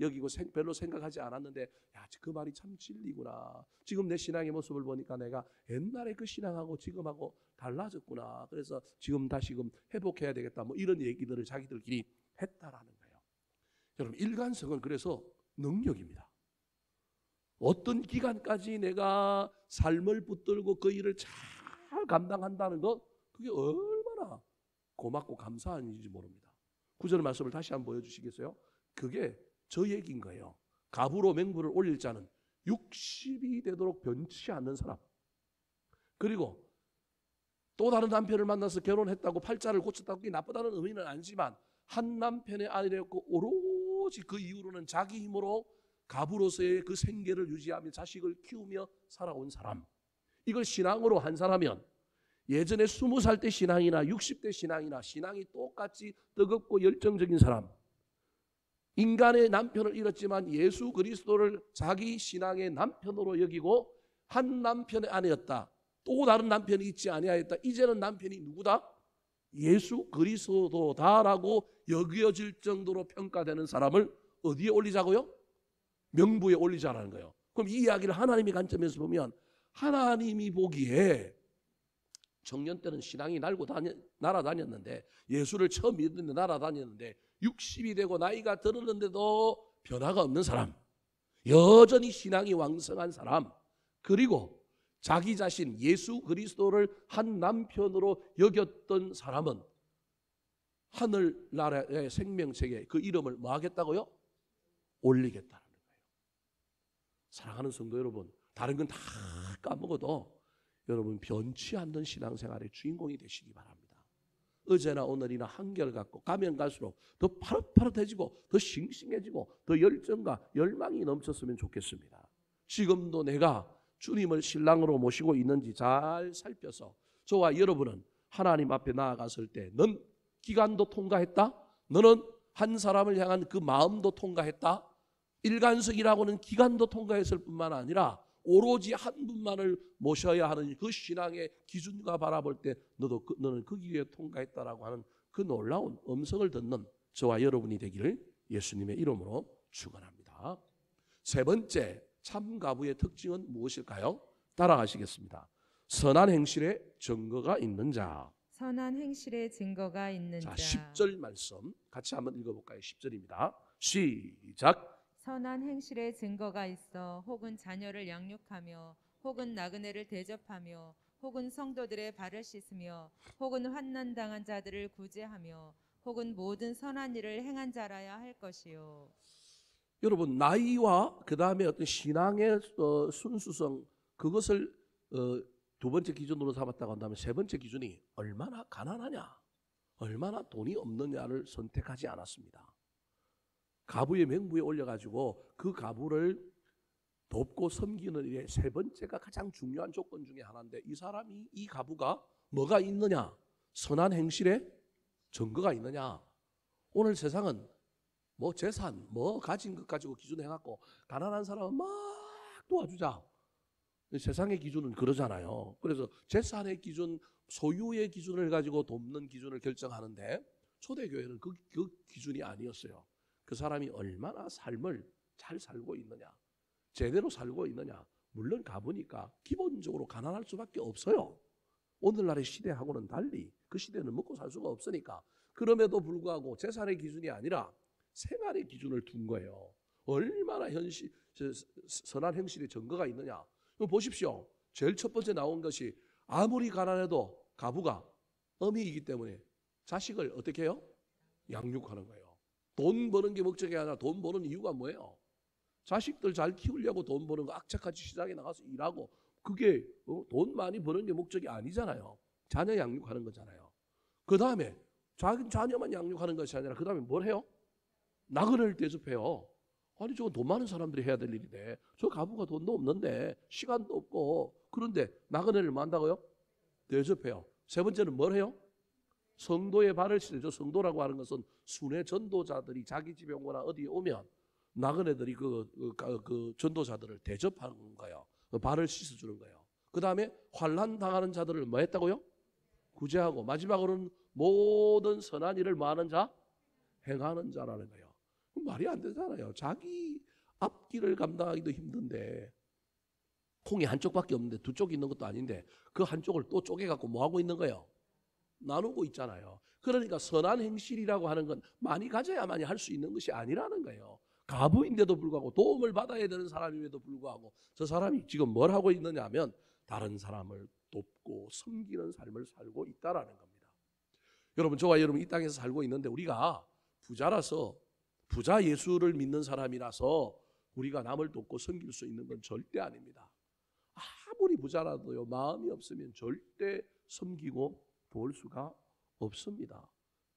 여기고 별로 생각하지 않았는데 야, 그 말이 참 진리구나. 지금 내 신앙의 모습을 보니까 내가 옛날에 그 신앙하고 지금하고 달라졌구나. 그래서 지금 다시금 회복해야 되겠다. 뭐 이런 얘기들을 자기들끼리 했다라는 거예요. 여러분, 일관성은 그래서 능력입니다. 어떤 기간까지 내가 삶을 붙들고 그 일을 잘 감당한다는 것, 그게 얼마나 고맙고 감사한 일인지 모릅니다. 9절 말씀을 다시 한번 보여주시겠어요? 그게 저 얘기인 거예요. 갑으로 맹부를 올릴 자는 60이 되도록 변치 않는 사람. 그리고 또 다른 남편을 만나서 결혼했다고 팔자를 고쳤다고 그게 나쁘다는 의미는 아니지만 한 남편의 아내였고 오로지 그 이후로는 자기 힘으로 갑으로서의 그 생계를 유지하며 자식을 키우며 살아온 사람. 이걸 신앙으로 한 사람이면 예전에 20살 때 신앙이나 60대 신앙이나 신앙이 똑같이 뜨겁고 열정적인 사람, 인간의 남편을 잃었지만 예수 그리스도를 자기 신앙의 남편으로 여기고 한 남편의 아내였다. 또 다른 남편이 있지 아니하였다. 이제는 남편이 누구다? 예수 그리스도다라고 여겨질 정도로 평가되는 사람을 어디에 올리자고요? 명부에 올리자라는 거예요. 그럼 이 이야기를 하나님의 관점에서 보면 하나님이 보기에 청년 때는 신앙이 날아다녔는데 예수를 처음 믿는데 날아다녔는데 60이 되고 나이가 들었는데도 변화가 없는 사람, 여전히 신앙이 왕성한 사람, 그리고 자기 자신 예수 그리스도를 한 남편으로 여겼던 사람은 하늘나라의 생명책에 그 이름을 뭐 하겠다고요? 올리겠다는 거예요. 사랑하는 성도 여러분, 다른 건 다 까먹어도 여러분 변치 않는 신앙생활의 주인공이 되시기 바랍니다. 어제나 오늘이나 한결같고 가면 갈수록 더 파릇파릇해지고 더 싱싱해지고 더 열정과 열망이 넘쳤으면 좋겠습니다. 지금도 내가 주님을 신랑으로 모시고 있는지 잘 살펴서 저와 여러분은 하나님 앞에 나아갔을 때 넌 기간도 통과했다? 너는 한 사람을 향한 그 마음도 통과했다? 일관성이라고는 기간도 통과했을 뿐만 아니라 오로지 한 분만을 모셔야 하는 그 신앙의 기준과 바라볼 때 너는 그 기회에 통과했다라고 하는 그 놀라운 음성을 듣는 저와 여러분이 되기를 예수님의 이름으로 축원합니다. 세 번째 참가부의 특징은 무엇일까요? 따라가시겠습니다. 선한 행실에 증거가 있는 자. 선한 행실에 증거가 있는 자. 10절 말씀 같이 한번 읽어볼까요? 10절입니다. 시작. 선한 행실에 증거가 있어 혹은 자녀를 양육하며 혹은 나그네를 대접하며 혹은 성도들의 발을 씻으며 혹은 환난당한 자들을 구제하며 혹은 모든 선한 일을 행한 자라야 할 것이요. 여러분, 나이와 그 다음에 어떤 신앙의 순수성, 그것을 두 번째 기준으로 삼았다고 한다면 세 번째 기준이 얼마나 가난하냐, 얼마나 돈이 없느냐를 선택하지 않았습니다. 가부의 맹부에 올려가지고 그 가부를 돕고 섬기는 일에 세 번째가 가장 중요한 조건 중에 하나인데, 이 사람이, 이 가부가 뭐가 있느냐? 선한 행실에 증거가 있느냐? 오늘 세상은 뭐 재산, 뭐 가진 것 가지고 기준해갖고 가난한 사람은 막 도와주자. 세상의 기준은 그러잖아요. 그래서 재산의 기준, 소유의 기준을 가지고 돕는 기준을 결정하는데 초대교회는 그 기준이 아니었어요. 그 사람이 얼마나 삶을 잘 살고 있느냐, 제대로 살고 있느냐. 물론 가보니까 기본적으로 가난할 수밖에 없어요. 오늘날의 시대하고는 달리 그 시대는 먹고 살 수가 없으니까. 그럼에도 불구하고 재산의 기준이 아니라 생활의 기준을 둔 거예요. 얼마나 선한 행실의 증거가 있느냐. 보십시오. 제일 첫 번째 나온 것이 아무리 가난해도 가부가 어미이기 때문에 자식을 어떻게 해요? 양육하는 거예요. 돈 버는 게 목적이 아니라 돈 버는 이유가 뭐예요? 자식들 잘 키우려고 돈 버는 거, 악착같이 시장에 나가서 일하고, 그게 돈 많이 버는 게 목적이 아니잖아요. 자녀 양육하는 거잖아요. 그 다음에 자기 자녀만 양육하는 것이 아니라 그 다음에 뭘 해요? 나그네를 대접해요. 아니 저건 돈 많은 사람들이 해야 될 일인데, 저 가부가 돈도 없는데 시간도 없고, 그런데 나그네를 뭐 한다고요? 대접해요. 세 번째는 뭘 해요? 성도의 발을 씻어줘. 성도라고 하는 것은 순회 전도자들이 자기 집에 오거나 어디에 오면 나그네들이 그 전도자들을 대접하는 거예요. 발을 씻어주는 거예요. 그 다음에 환난 당하는 자들을 뭐 했다고요? 구제하고 마지막으로는 모든 선한 일을 뭐 하는 자? 행하는 자라는 거예요. 말이 안 되잖아요. 자기 앞길을 감당하기도 힘든데 콩이 한쪽밖에 없는데 두 쪽이 있는 것도 아닌데 그 한쪽을 또 쪼개갖고 뭐 하고 있는 거예요? 나누고 있잖아요. 그러니까 선한 행실이라고 하는 건 많이 가져야만이 할 수 있는 것이 아니라는 거예요. 가부인데도 불구하고 도움을 받아야 되는 사람임에도 불구하고 저 사람이 지금 뭘 하고 있느냐 하면 다른 사람을 돕고 섬기는 삶을 살고 있다라는 겁니다. 여러분, 저와 여러분 이 땅에서 살고 있는데 우리가 부자라서 부자 예수를 믿는 사람이라서 우리가 남을 돕고 섬길 수 있는 건 절대 아닙니다. 아무리 부자라도요, 마음이 없으면 절대 섬기고 도울 수가 없습니다.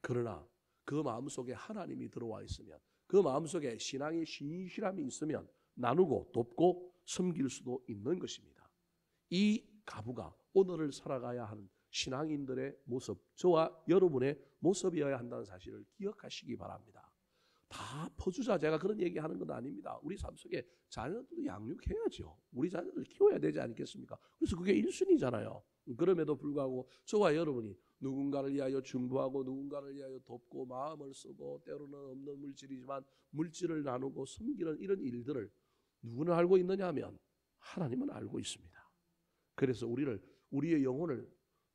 그러나 그 마음속에 하나님이 들어와 있으면, 그 마음속에 신앙의 신실함이 있으면 나누고 돕고 섬길 수도 있는 것입니다. 이 가부가 오늘을 살아가야 하는 신앙인들의 모습, 저와 여러분의 모습이어야 한다는 사실을 기억하시기 바랍니다. 다 퍼주자, 제가 그런 얘기하는 건 아닙니다. 우리 삶 속에 자녀들도 양육해야죠. 우리 자녀들 키워야 되지 않겠습니까? 그래서 그게 1순위잖아요. 그럼에도 불구하고 저와 여러분이 누군가를 위하여 중보하고 누군가를 위하여 돕고 마음을 쓰고 때로는 없는 물질이지만 물질을 나누고 섬기는 이런 일들을 누구는 알고 있느냐 하면 하나님은 알고 있습니다. 그래서 우리의 영혼을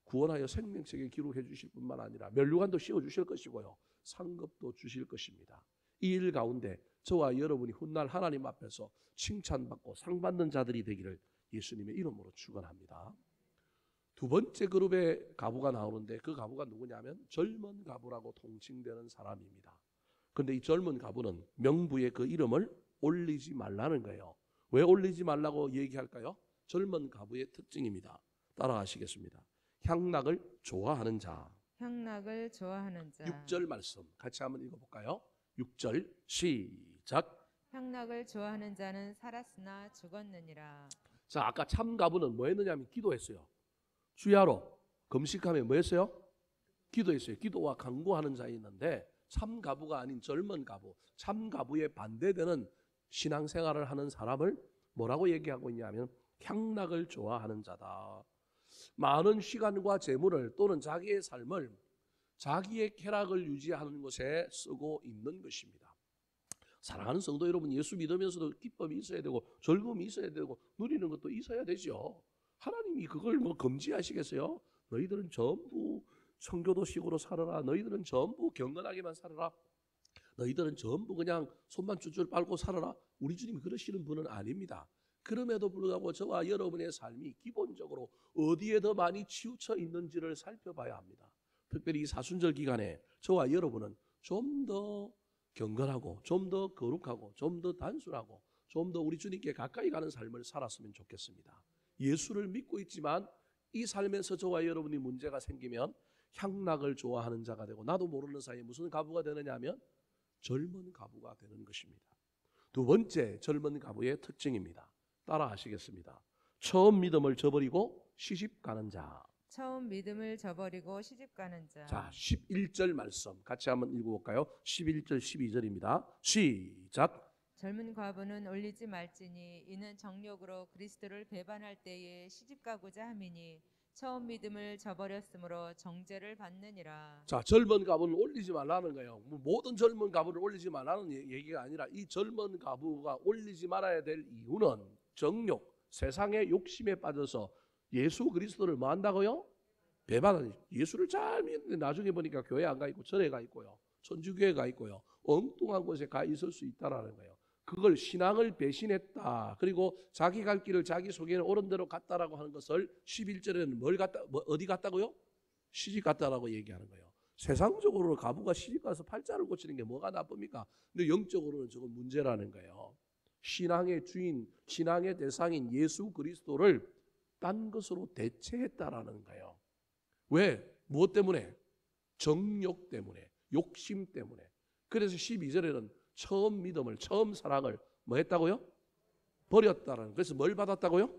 구원하여 생명책에 기록해 주실 뿐만 아니라 면류관도 씌워 주실 것이고요, 상급도 주실 것입니다. 이 일 가운데 저와 여러분이 훗날 하나님 앞에서 칭찬받고 상받는 자들이 되기를 예수님의 이름으로 축원합니다. 두 번째 그룹의 가부가 나오는데 그 가부가 누구냐면 젊은 가부라고 통칭되는 사람입니다. 그런데 이 젊은 가부는 명부에 그 이름을 올리지 말라는 거예요. 왜 올리지 말라고 얘기할까요? 젊은 가부의 특징입니다. 따라하시겠습니다. 향락을 좋아하는 자. 향락을 좋아하는 자. 6절 말씀 같이 한번 읽어볼까요? 6절 시작. 향락을 좋아하는 자는 살았으나 죽었느니라. 자, 아까 참 가부는 뭐 했느냐면 기도했어요. 주야로 금식하며 뭐 했어요? 기도했어요. 기도와 간구하는 자가 있는데 참 가부가 아닌 젊은 가부, 참 가부에 반대되는 신앙생활을 하는 사람을 뭐라고 얘기하고 있냐면 향락을 좋아하는 자다. 많은 시간과 재물을 또는 자기의 삶을 자기의 쾌락을 유지하는 것에 쓰고 있는 것입니다. 사랑하는 성도 여러분, 예수 믿으면서도 기쁨이 있어야 되고 즐거움이 있어야 되고 누리는 것도 있어야 되죠. 하나님이 그걸 뭐 금지하시겠어요? 너희들은 전부 청교도식으로 살아라. 너희들은 전부 경건하게만 살아라. 너희들은 전부 그냥 손만 줄줄 빨고 살아라. 우리 주님이 그러시는 분은 아닙니다. 그럼에도 불구하고 저와 여러분의 삶이 기본적으로 어디에 더 많이 치우쳐 있는지를 살펴봐야 합니다. 특별히 이 사순절 기간에 저와 여러분은 좀 더 경건하고 좀 더 거룩하고 좀 더 단순하고 좀 더 우리 주님께 가까이 가는 삶을 살았으면 좋겠습니다. 예수를 믿고 있지만 이 삶에서 저와 여러분이 문제가 생기면 향락을 좋아하는 자가 되고 나도 모르는 사이에 무슨 가부가 되느냐 하면 젊은 가부가 되는 것입니다. 두 번째 젊은 가부의 특징입니다. 따라 하시겠습니다. 처음 믿음을 저버리고 시집 가는 자. 처음 믿음을 저버리고 시집 가는 자. 자, 11절 말씀 같이 한번 읽어볼까요? 11절 12절입니다. 시작. 젊은 과부는 올리지 말지니 이는 정욕으로 그리스도를 배반할 때에 시집 가고자 함이니 처음 믿음을 저버렸으므로 정죄를 받느니라. 자, 젊은 가부는 올리지 말라는 거예요. 모든 젊은 가부를 올리지 말라는 얘기가 아니라 이 젊은 가부가 올리지 말아야 될 이유는 정욕, 세상의 욕심에 빠져서 예수 그리스도를 뭐 한다고요? 배반하는. 예수를 잘 믿는데 나중에 보니까 교회 안 가 있고 절에 가 있고요, 천주교회 가 있고요, 엉뚱한 곳에 가 있을 수 있다라는 거예요. 그걸 신앙을 배신했다. 그리고 자기 갈 길을 자기 속에는 옳은 대로 갔다라고 하는 것을 11절에는 어디 갔다고요? 시집 갔다라고 얘기하는 거예요. 세상적으로 가부가 시집 가서 팔자를 고치는 게 뭐가 나쁩니까? 근데 영적으로는 저건 문제라는 거예요. 신앙의 주인, 신앙의 대상인 예수 그리스도를 딴 것으로 대체했다라는 거예요. 왜? 무엇 때문에? 정욕 때문에, 욕심 때문에. 그래서 12절에는 처음 믿음을, 처음 사랑을 뭐 했다고요? 버렸다라는. 그래서 뭘 받았다고요?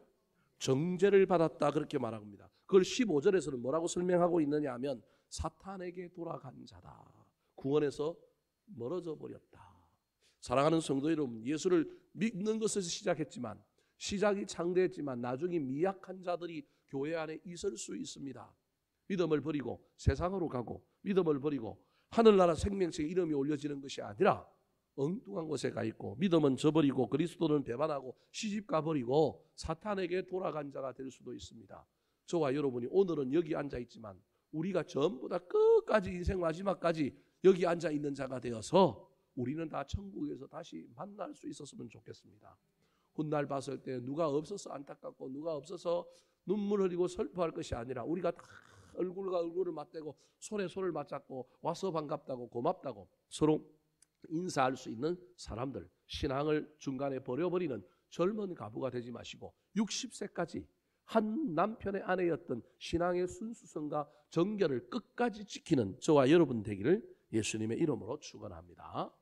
정죄를 받았다, 그렇게 말합니다. 그걸 15절에서는 뭐라고 설명하고 있느냐 하면 사탄에게 돌아간 자다. 구원에서 멀어져 버렸다. 사랑하는 성도 여러분, 예수를 믿는 것에서 시작했지만, 시작이 창대했지만 나중에 미약한 자들이 교회 안에 있을 수 있습니다. 믿음을 버리고 세상으로 가고, 믿음을 버리고 하늘나라 생명책에 이름이 올려지는 것이 아니라 엉뚱한 곳에 가 있고, 믿음은 저버리고 그리스도는 배반하고 시집가 버리고 사탄에게 돌아간 자가 될 수도 있습니다. 저와 여러분이 오늘은 여기 앉아 있지만 우리가 전부 다 끝까지, 인생 마지막까지 여기 앉아 있는 자가 되어서 우리는 다 천국에서 다시 만날 수 있었으면 좋겠습니다. 훗날 봤을 때 누가 없어서 안타깝고 누가 없어서 눈물 흘리고 슬퍼할 것이 아니라, 우리가 다 얼굴과 얼굴을 맞대고 손에 손을 맞잡고 와서 반갑다고 고맙다고 서로 인사할 수 있는 사람들, 신앙을 중간에 버려버리는 젊은 가부가 되지 마시고 60세까지 한 남편의 아내였던 신앙의 순수성과 정결을 끝까지 지키는 저와 여러분 되기를 예수님의 이름으로 축원합니다.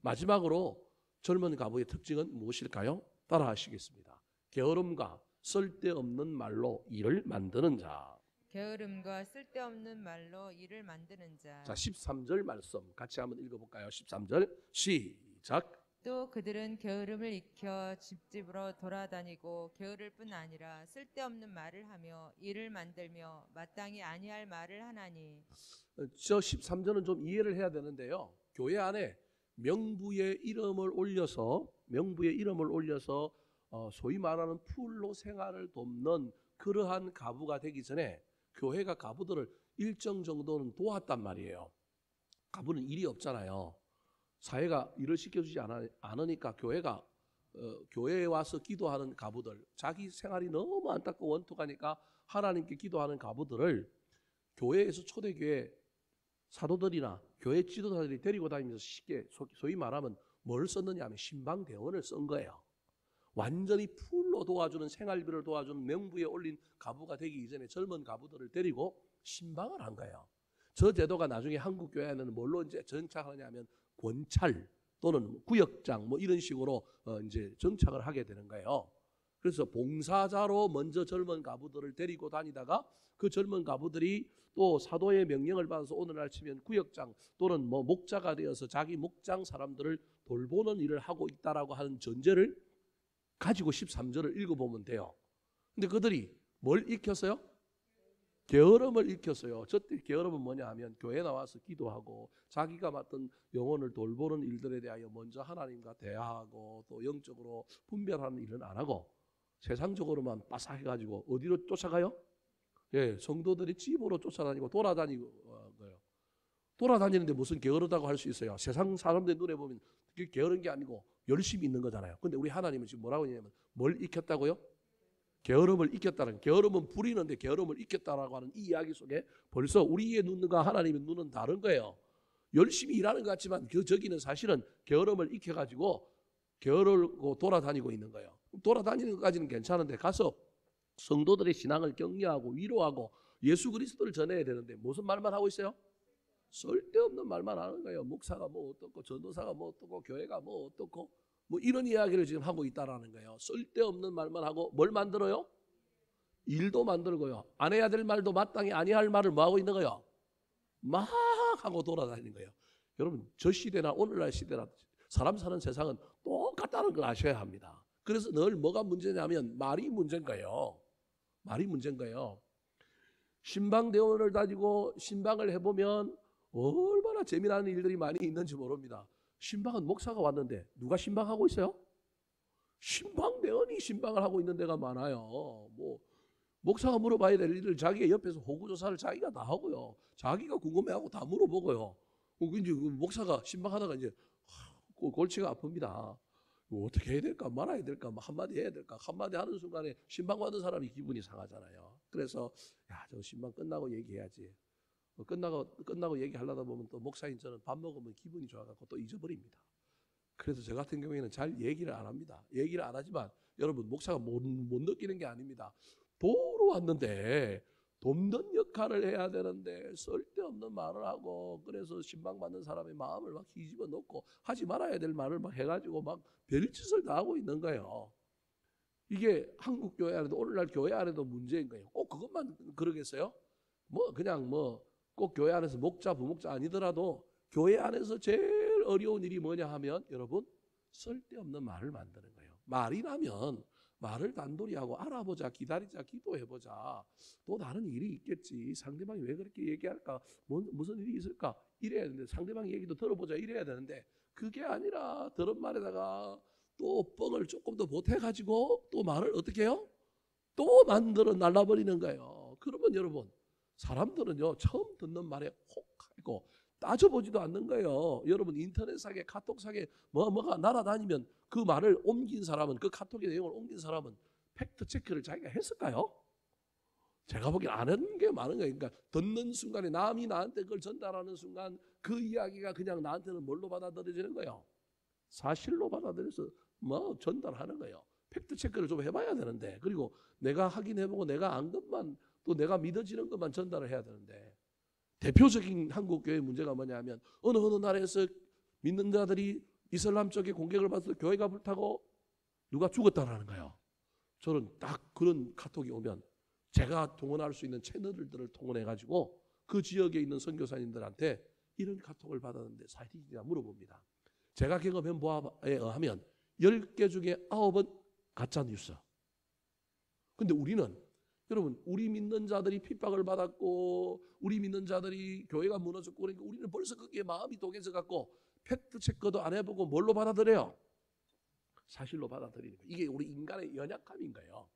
마지막으로 젊은 가부의 특징은 무엇일까요? 따라 하시겠습니다. 게으름과 쓸데없는 말로 일을 만드는 자. 게으름과 쓸데없는 말로 일을 만드는 자. 자, 13절 말씀 같이 한번 읽어볼까요? 13절 시작. 또 그들은 게으름을 익혀 집집으로 돌아다니고 게으를 뿐 아니라 쓸데없는 말을 하며 일을 만들며 마땅히 아니할 말을 하나니. 저 13절은 좀 이해를 해야 되는데요. 교회 안에 명부의 이름을 올려서 소위 말하는 풀로 생활을 돕는 그러한 가부가 되기 전에 교회가 가부들을 일정 정도는 도왔단 말이에요. 가부는 일이 없잖아요. 사회가 일을 시켜주지 않으니까 교회에 와서 기도하는 가부들, 자기 생활이 너무 안타깝고 원통하니까 하나님께 기도하는 가부들을 교회에서 초대교회 사도들이나 교회 지도자들이 데리고 다니면서 쉽게 소위 말하면 뭘 썼느냐 하면 신방대원을 쓴 거예요. 완전히 풀로 도와주는, 생활비를 도와주는 명부에 올린 가부가 되기 이전에 젊은 가부들을 데리고 신방을 한 거예요. 저 제도가 나중에 한국 교회에는 뭘로 이제 정착하냐면 권찰 또는 구역장 뭐 이런 식으로 이제 정착을 하게 되는 거예요. 그래서 봉사자로 먼저 젊은 가부들을 데리고 다니다가 그 젊은 가부들이 또 사도의 명령을 받아서 오늘날 치면 구역장 또는 뭐 목자가 되어서 자기 목장 사람들을 돌보는 일을 하고 있다라고 하는 전제를 가지고 13절을 읽어보면 돼요. 근데 그들이 뭘 익혔어요? 게으름을 익혔어요. 저때 게으름은 뭐냐 하면 교회 나와서 기도하고 자기가 맡은 영혼을 돌보는 일들에 대하여 먼저 하나님과 대화하고 또 영적으로 분별하는 일은 안 하고 세상적으로만 빠삭해가지고 어디로 쫓아가요? 예, 성도들이 집으로 쫓아다니고 돌아다니고 거예요. 돌아다니는데 무슨 게으르다고 할 수 있어요? 세상 사람들 눈에 보면 그게 게으른 게 아니고 열심히 있는 거잖아요. 근데 우리 하나님은 지금 뭐라고 하냐면 뭘 익혔다고요? 게으름을 익혔다는, 게으름은 부리는데 게으름을 익혔다라고 하는 이 이야기 속에 벌써 우리의 눈과 하나님의 눈은 다른 거예요. 열심히 일하는 것 같지만 저기는 사실은 게으름을 익혀가지고 게으르고 돌아다니고 있는 거예요. 돌아다니는 것까지는 괜찮은데 가서 성도들의 신앙을 격려하고 위로하고 예수 그리스도를 전해야 되는데 무슨 말만 하고 있어요? 쓸데없는 말만 하는 거예요. 목사가 뭐 어떻고 전도사가 뭐 어떻고 교회가 뭐 어떻고 뭐 이런 이야기를 지금 하고 있다라는 거예요. 쓸데없는 말만 하고 뭘 만들어요? 일도 만들고요. 안 해야 될 말도 마땅히 아니할 말을 뭐 하고 있는 거예요? 막 하고 돌아다니는 거예요. 여러분, 저 시대나 오늘날 시대나 사람 사는 세상은 똑같다는 걸 아셔야 합니다. 그래서 늘 뭐가 문제냐면 말이 문제인 거예요. 말이 문제인 거예요. 신방대원을 다니고 신방을 해보면 얼마나 재미나는 일들이 많이 있는지 모릅니다. 신방은 목사가 왔는데 누가 신방하고 있어요? 신방대원이 신방을 하고 있는 데가 많아요. 뭐 목사가 물어봐야 될 일을 자기가 옆에서 호구조사를 자기가 다 하고요. 자기가 궁금해하고 다 물어보고요. 이제 목사가 신방하다가 이제 골치가 아픕니다. 어떻게 해야 될까 말아야 될까 한마디 해야 될까 한마디 하는 순간에 신방 받은 사람이 기분이 상하잖아요. 그래서 저 신방 끝나고 얘기해야지. 끝나고 얘기하려다 보면 또 목사인 저는 밥 먹으면 기분이 좋아갖고 또 잊어버립니다. 그래서 저 같은 경우에는 잘 얘기를 안 합니다. 얘기를 안 하지만 여러분 목사가 못 느끼는 게 아닙니다. 도로 왔는데 돕는 역할을 해야 되는데 쓸데없는 말을 하고 그래서 신방 받는 사람의 마음을 막 뒤집어 놓고 하지 말아야 될 말을 막 해가지고 막 별짓을 다 하고 있는 거예요. 이게 한국 교회 안에도 오늘날 교회 안에도 문제인 거예요. 꼭 그것만 그러겠어요? 그냥 꼭 교회 안에서 목자 부목자 아니더라도 교회 안에서 제일 어려운 일이 뭐냐 하면 여러분 쓸데없는 말을 만드는 거예요. 말이 나면 말을 단돌이 하고 알아보자, 기다리자, 기도해보자. 또 다른 일이 있겠지. 상대방이 왜 그렇게 얘기할까? 무슨 일이 있을까? 이래야 되는데 상대방 얘기도 들어보자 이래야 되는데 그게 아니라 들은 말에다가 또 뻥을 조금 더 보태가지고 또 말을 어떻게 해요? 또 만들어 날라버리는 거예요. 그러면 여러분 사람들은요 처음 듣는 말에 혹하고 따져보지도 않는 거예요. 여러분 인터넷상에 카톡상에 뭐가 날아다니면 그 말을 옮긴 사람은 그 카톡의 내용을 옮긴 사람은 팩트 체크를 자기가 했을까요? 제가 보기엔 안 하는 게 많은 거예요. 그러니까 듣는 순간에 남이 나한테 그걸 전달하는 순간 그 이야기가 그냥 나한테는 뭘로 받아들여지는 거예요? 사실로 받아들여서 뭐 전달하는 거예요. 팩트 체크를 좀 해봐야 되는데 그리고 내가 확인해보고 내가 안 것만 또 내가 믿어지는 것만 전달을 해야 되는데 대표적인 한국 교회 문제가 뭐냐면 어느 나라에서 믿는 자들이 이슬람 쪽에 공격을 받아서 교회가 불타고 누가 죽었다라는 거예요. 저는 딱 그런 카톡이 오면 제가 동원할 수 있는 채널들을 동원해가지고 그 지역에 있는 선교사님들한테 이런 카톡을 받았는데 사실이냐 물어봅니다. 제가 경험한 바에 의하면 10개 중에 9은 가짜 뉴스. 근데 우리는 여러분 우리 믿는 자들이 핍박을 받았고 우리 믿는 자들이 교회가 무너졌고 그러니까 우리는 벌써 거기에 마음이 동해져 갖고 팩트 체크도 안 해보고 뭘로 받아들여요? 사실로 받아들이는 거예요. 이게 우리 인간의 연약함인 거예요.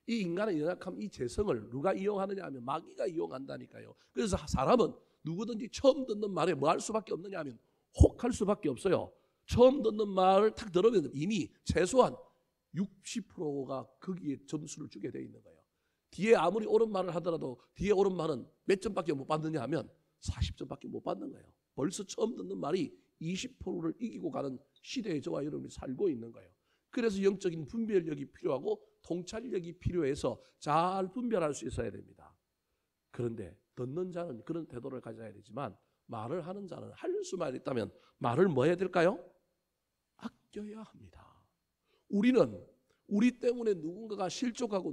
이 인간의 연약함, 이 재성을 누가 이용하느냐 하면 마귀가 이용한다니까요. 그래서 사람은 누구든지 처음 듣는 말에 뭐 할 수밖에 없느냐 하면 혹할 수밖에 없어요. 처음 듣는 말을 탁 들으면 이미 최소한 60%가 거기에 점수를 주게 돼 있는 거예요. 뒤에 아무리 옳은 말을 하더라도 뒤에 옳은 말은 몇 점밖에 못 받느냐 하면 40점밖에 못 받는 거예요. 벌써 처음 듣는 말이 20%를 이기고 가는 시대에 저와 여러분이 살고 있는 거예요. 그래서 영적인 분별력이 필요하고 통찰력이 필요해서 잘 분별할 수 있어야 됩니다. 그런데 듣는 자는 그런 태도를 가져야 되지만 말을 하는 자는 할 수만 있다면 말을 뭐 해야 될까요? 아껴야 합니다. 우리는 우리 때문에 누군가가 실족하고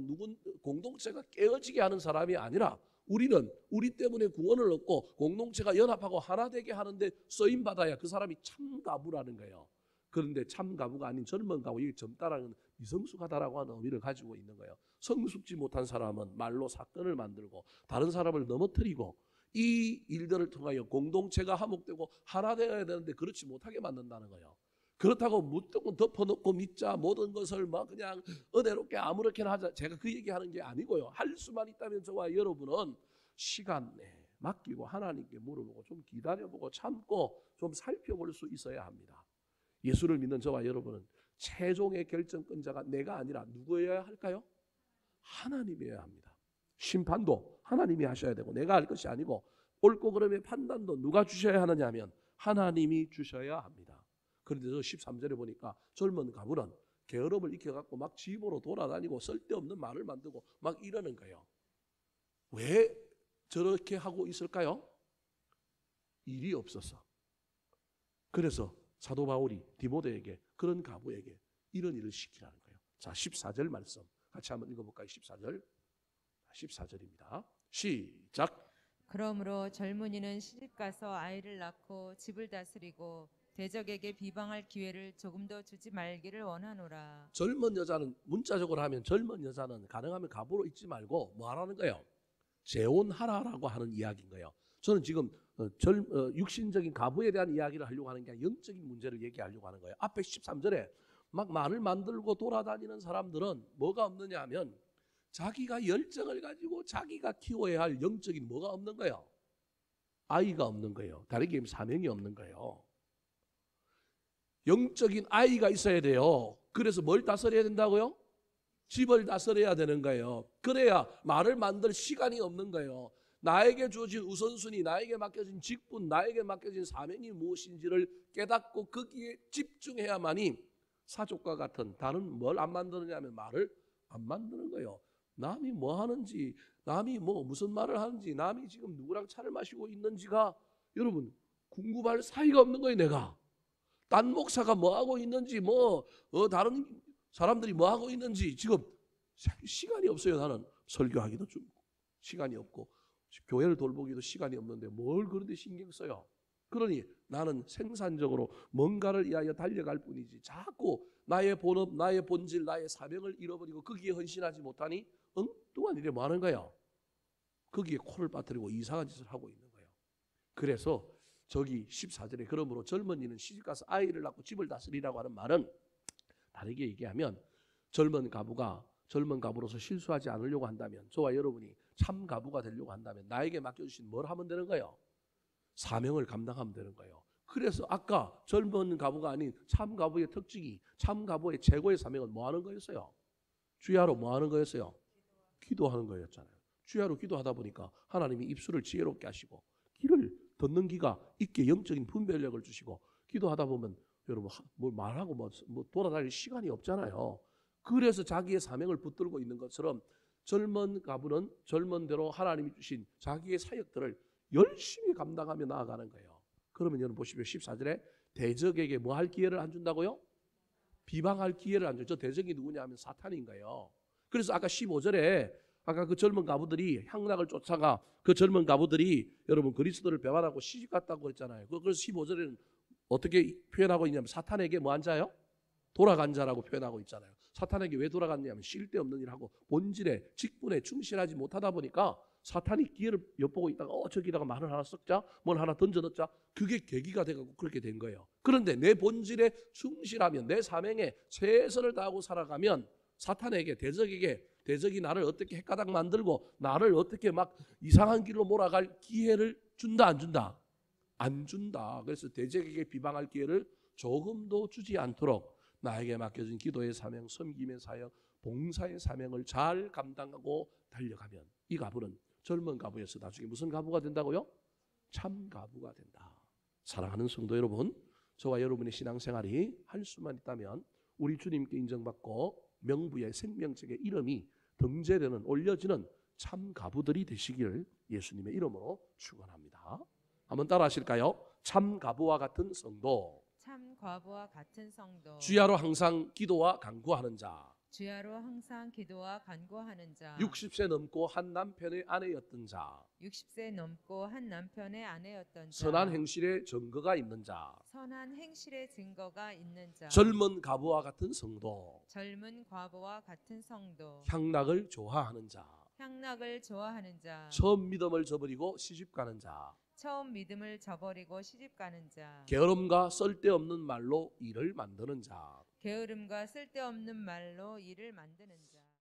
공동체가 깨어지게 하는 사람이 아니라 우리는 우리 때문에 구원을 얻고 공동체가 연합하고 하나 되게 하는데 쓰임받아야 그 사람이 참 가부라는 거예요. 그런데 참 가부가 아닌 젊은 가부, 이 젊다라는 미성숙하다라고 하는 의미를 가지고 있는 거예요. 성숙지 못한 사람은 말로 사건을 만들고 다른 사람을 넘어뜨리고 이 일들을 통하여 공동체가 화목되고 하나 되어야 되는데 그렇지 못하게 만든다는 거예요. 그렇다고 무조건 덮어놓고 믿자 모든 것을 막 그냥 은혜롭게 아무렇게나 하자. 제가 그 얘기하는 게 아니고요. 할 수만 있다면 저와 여러분은 시간에 맡기고 하나님께 물어보고 좀 기다려보고 참고 좀 살펴볼 수 있어야 합니다. 예수를 믿는 저와 여러분은 최종의 결정권자가 내가 아니라 누구여야 할까요? 하나님이어야 합니다. 심판도 하나님이 하셔야 되고 내가 할 것이 아니고 옳고 그름의 판단도 누가 주셔야 하느냐 하면 하나님이 주셔야 합니다. 그런데 저 13절에 보니까 젊은 가부는 게으름을 익혀갖고 막 집으로 돌아다니고 쓸데없는 말을 만들고 막 이러는 거예요. 왜 저렇게 하고 있을까요? 일이 없어서. 그래서 사도 바울이 디모데에게 그런 가부에게 이런 일을 시키라는 거예요. 자, 14절 말씀 같이 한번 읽어볼까요? 14절입니다. 시작. 그러므로 젊은이는 시집가서 아이를 낳고 집을 다스리고 대적에게 비방할 기회를 조금도 주지 말기를 원하노라. 젊은 여자는 문자적으로 하면 젊은 여자는 가능하면 가부로 있지 말고 뭐 하라는 거예요? 재혼하라라고 하는 이야기인 거예요. 저는 지금 육신적인 가부에 대한 이야기를 하려고 하는 게 아니라 영적인 문제를 얘기하려고 하는 거예요. 앞에 13절에 막 말을 만들고 돌아다니는 사람들은 뭐가 없느냐 하면 자기가 열정을 가지고 자기가 키워야 할 영적인 뭐가 없는 거예요? 아이가 없는 거예요. 다르게 얘기하면 사명이 없는 거예요. 영적인 아이가 있어야 돼요. 그래서 뭘 다스려야 된다고요? 집을 다스려야 되는 거예요. 그래야 말을 만들 시간이 없는 거예요. 나에게 주어진 우선순위, 나에게 맡겨진 직분, 나에게 맡겨진 사명이 무엇인지를 깨닫고 거기에 집중해야만이 사족과 같은 다른 뭘 안 만드느냐면 말을 안 만드는 거예요. 남이 뭐 하는지, 남이 뭐 무슨 말을 하는지, 남이 지금 누구랑 차를 마시고 있는지가 여러분 궁금할 사이가 없는 거예요. 내가 딴 목사가 뭐 하고 있는지, 다른 사람들이 뭐 하고 있는지 지금 시간이 없어요. 나는 설교하기도 좀 시간이 없고 교회를 돌보기도 시간이 없는데 뭘 그런데 신경 써요. 그러니 나는 생산적으로 뭔가를 위하여 달려갈 뿐이지 자꾸 나의 본업, 나의 본질, 나의 사명을 잃어버리고 거기에 헌신하지 못하니 엉뚱한 일에 뭐 하는 거야? 거기에 코를 빠뜨리고 이상한 짓을 하고 있는 거예요. 그래서 저기 14절에 그러므로 젊은이는 시집가서 아이를 낳고 집을 다스리라고 하는 말은 다르게 얘기하면 젊은 가부로서 실수하지 않으려고 한다면, 저와 여러분이 참 가부가 되려고 한다면 나에게 맡겨주신 뭘 하면 되는 거예요? 사명을 감당하면 되는 거예요. 그래서 아까 젊은 가부가 아닌 참 가부의 특징이, 참 가부의 최고의 사명은 뭐 하는 거였어요? 주야로 뭐 하는 거였어요? 기도하는 거였잖아요. 주야로 기도하다 보니까 하나님이 입술을 지혜롭게 하시고 귀를 듣는 귀가 있게 영적인 분별력을 주시고, 기도하다 보면 여러분 뭘 말하고 뭐 돌아다닐 시간이 없잖아요. 그래서 자기의 사명을 붙들고 있는 것처럼 젊은 가부는 젊은 대로 하나님이 주신 자기의 사역들을 열심히 감당하며 나아가는 거예요. 그러면 여러분 보십시오. 14절에 대적에게 뭐 할 기회를 안 준다고요? 비방할 기회를 안 줘요. 저 대적이 누구냐 하면 사탄인 거예요. 그래서 아까 15절에 아까 그 젊은 가부들이 향락을 쫓아가 그 젊은 가부들이 여러분 그리스도를 배반하고 시집 갔다고 했잖아요. 그래서 15절에는 어떻게 표현하고 있냐면 사탄에게 뭐 한 자요? 돌아간 자라고 표현하고 있잖아요. 사탄에게 왜 돌아갔냐면 쓸데없는 일하고 본질에 직분에 충실하지 못하다 보니까 사탄이 기회를 엿보고 있다가 저기다가 말을 하나 썩자, 뭘 하나 던져 넣자, 그게 계기가 돼가지고 그렇게 된 거예요. 그런데 내 본질에 충실하면, 내 사명에 최선을 다하고 살아가면 사탄에게, 대적이 나를 어떻게 헷가닥 만들고 나를 어떻게 막 이상한 길로 몰아갈 기회를 준다 안 준다? 안 준다. 그래서 대적에게 비방할 기회를 조금도 주지 않도록 나에게 맡겨진 기도의 사명, 섬김의 사역, 봉사의 사명을 잘 감당하고 달려가면 이 가부는 젊은 가부에서 나중에 무슨 가부가 된다고요? 참 가부가 된다. 사랑하는 성도 여러분, 저와 여러분의 신앙생활이 할 수만 있다면 우리 주님께 인정받고 명부의 생명책의 이름이 등재되는, 올려지는 참 가부들이 되시기를 예수님의 이름으로 축원합니다. 한번 따라 하실까요? 참 가부와 같은 성도, 참 과부와 같은 성도, 주야로 항상 기도와 간구하는 자, 주야로 항상 기도와 간구하는 자, 60세 넘고 한 남편의 아내였던 자, 60세 넘고 한 남편의 아내였던 자, 선한 행실에 증거가 있는 자, 선한 행실의 증거가 있는 자, 젊은 가부와 같은 성도, 젊은 과부와 같은 성도, 향락을 좋아하는 자, 향락을 좋아하는 자, 처음 믿음을 저버리고 시집가는 자, 처음 믿음을 저버리고 시집가는 자, 게으름과 쓸데없는 말로 일을 만드는 자, 게으름과 쓸데없는 말로 일을 만드는 자,